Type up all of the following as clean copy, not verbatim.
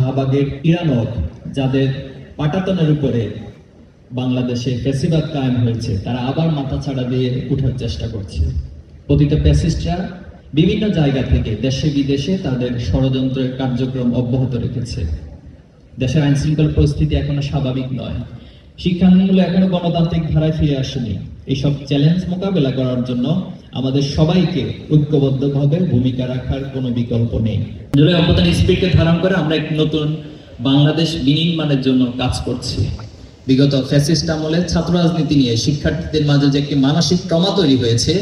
শাহবাগের ইরানত যাদের পাটাতনের উপরে বাংলাদেশে ফ্যাসিবাদ কায়েম হয়েছে, তারা আবার মাথা ছাড়া দিয়ে উঠার চেষ্টা করছে। পতিত ফ্যাসিস্টরা বিভিন্ন জায়গা থেকে দেশে বিদেশে তাদের ষড়যন্ত্রের কার্যক্রম অব্যাহত রেখেছে। দেশের আইন শৃঙ্খলা পরিস্থিতি এখনো স্বাভাবিক নয়, শিক্ষাঙ্গনগুলো এখনো গণতান্ত্রিক ধারায় ফিরে আসেনি। এইসব চ্যালেঞ্জ মোকাবেলা করার জন্য আমাদের সবাইকে ঐক্যবদ্ধভাবে ভূমিকা রাখার কোনো বিকল্প নেই। জুলাই অভ্যুত্থান স্পিরিটকে ধারণ করে আমরা এক নতুন বাংলাদেশ বিনির্মাণের জন্য কাজ করছি। বিগত ফ্যাসিস্ট আমলে ছাত্র রাজনীতি নিয়ে শিক্ষার্থীদের মাঝে যে একটি মানসিক ট্রমা তৈরি হয়েছে,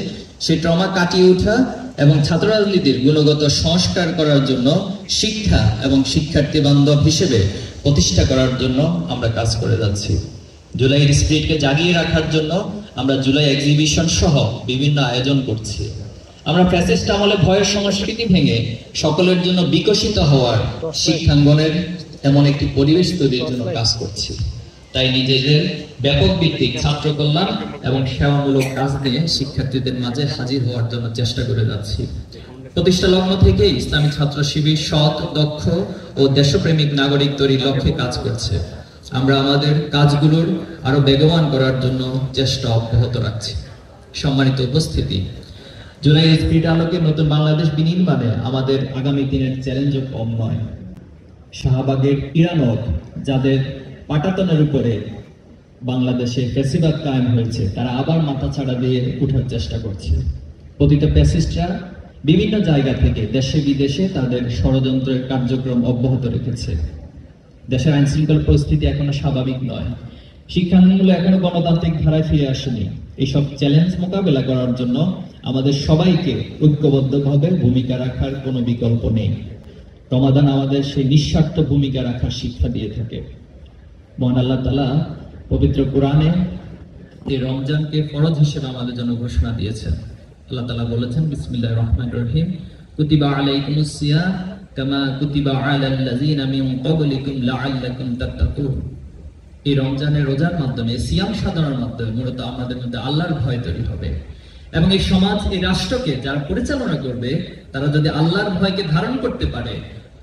সেই ট্রমা কাটিয়ে ওঠা এবং ছাত্র রাজনীতির গুণগত সংস্কার করার জন্য শিক্ষা এবং শিক্ষার্থী বান্ধব হিসেবে প্রতিষ্ঠা করার জন্য আমরা কাজ করে যাচ্ছি। জুলাইয়ের স্পিরিটকে জাগিয়ে রাখার জন্য আমরা জুলাই এক্সিবিশন সহ বিভিন্ন আয়োজন করছি। আমরা ফ্যাসিস্ট আমলে ভয়ের সংস্কৃতি ভেঙে সকলের জন্য বিকশিত হওয়ার শিক্ষাঙ্গনের এমন একটি পরিবেশ তৈরির জন্য কাজ করছি। তাই নিজেদের ব্যাপক ভিত্তিক ছাত্র কল্যাণ এবং সেবামূলক কাজ নিয়ে শিক্ষার্থীদের মাঝে হাজির হওয়ার জন্য চেষ্টা করে যাচ্ছি। প্রতিষ্ঠা লগ্ন থেকে ইসলামী ছাত্র শিবির সৎ, দক্ষ ও দেশপ্রেমিক নাগরিক তৈরির লক্ষ্যে কাজ করছে। আমরা আমাদের কাজগুলোর আরো বেগবান করার জন্য চেষ্টা অব্যাহত রাখছি। সম্মানিত উপস্থিতি, জুলাই স্পিরিট আলোকে নতুন বাংলাদেশ বিনির্মাণে আমাদের আগামী দিনের চ্যালেঞ্জও কম নয়। শাহবাগের ইরানত যাদের পাটাতনের উপরে বাংলাদেশে ফ্যাসিবাদ কায়েম হয়েছে, তারা আবার মাথা ছাড়া দিয়ে উঠার চেষ্টা করছে। পতিত ফ্যাসিস্টরা বিভিন্ন জায়গা থেকে দেশে বিদেশে তাদের ষড়যন্ত্রের কার্যক্রম অব্যাহত রেখেছে। দেশের আইন শৃঙ্খলা পরিস্থিতি এখনো স্বাভাবিক নয়, শিক্ষাঙ্গনগুলো এখনো গণতান্ত্রিক ধারায় ফিরে আসেনি। এইসব চ্যালেঞ্জ মোকাবেলা করার জন্য আমাদের সবাইকে ঐক্যবদ্ধভাবে ভূমিকা রাখার কোনো বিকল্প নেই। রমাদান আমাদের সেই নিঃস্বার্থ ভূমিকা রাখার শিক্ষা দিয়ে থাকে। মহান আল্লাহ তাআলা পবিত্র কোরআনে এই রমজানকে ফরজ হিসেবে আমাদের জন্য ঘোষণা দিয়েছেন। আল্লাহ তাআলা বলেছেন, বিসমিল্লাহির রহমানির রহিম, কুতিবা আলাইকুমুস সিয়াম কামা কুতিবা আলাল লাযিনা মিন ক্বাবলিকুম লাআল্লাকুম তাত্তাকুন। এই রমজানের রোজার মাধ্যমে, সিয়াম সাধনার মাধ্যমে মূলত আমাদের মধ্যে আল্লাহর ভয় তৈরি হবে এবং এই সমাজ, এই রাষ্ট্রকে যারা পরিচালনা করবে, তারা যদি আল্লাহর ভয়কে ধারণ করতে পারে,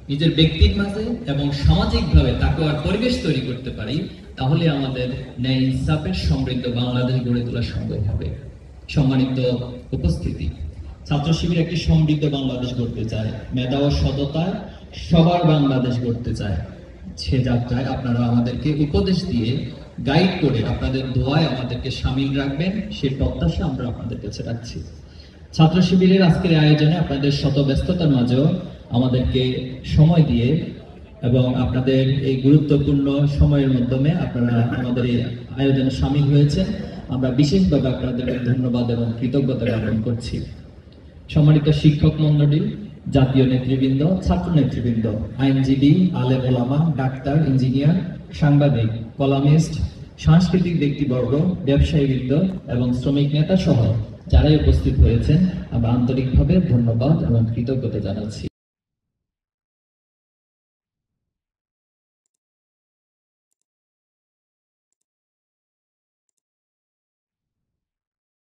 নিজের ব্যক্তির মাঝে এবং সামাজিকভাবে তাকওয়ার পরিবেশ তৈরি করতে পারি, তাহলে আমাদের ন্যায় ইনসাফের সমৃদ্ধ বাংলাদেশ গড়ে তোলা সম্ভব হবে। সম্মানিত উপস্থিতি, ছাত্র শিবির একটি সমৃদ্ধ বাংলাদেশ গড়তে চায়, মেধা ও সততায় সবার বাংলাদেশ গড়তে চায়। সে যাত্রায় আপনারা আমাদেরকে উপদেশ দিয়ে, গাইড করে, আপনাদের দোয়ায় আমাদেরকে শামিল রাখবেন, সে প্রত্যাশা আমরা আপনাদের কাছে রাখছি। ছাত্র শিবিরের আজকের আয়োজনে আপনাদের শত ব্যস্ততার মাঝেও আমাদেরকে সময় দিয়ে এবং আপনাদের এই গুরুত্বপূর্ণ সময়ের মাধ্যমে আপনারা আমাদের এই আয়োজনে শামিল হয়েছেন। আমরা বিশেষভাবে আপনাদের ধন্যবাদ এবং কৃতজ্ঞতা জ্ঞাপন করছি। সম্মানিত শিক্ষক মণ্ডলী, জাতীয় নেতৃবৃন্দ, ছাত্র নেতৃবৃন্দ, আইনজীবী, আলেম ওলামা, ডাক্তার, ইঞ্জিনিয়ার, সাংবাদিক, কলামিস্ট, সাংস্কৃতিক ব্যক্তিবর্গ, ব্যবসায়ীবৃন্দ এবং শ্রমিক নেতা সহ যারাই উপস্থিত হয়েছেন, আমরা আন্তরিকভাবে ধন্যবাদ এবং কৃতজ্ঞতা জানাচ্ছি।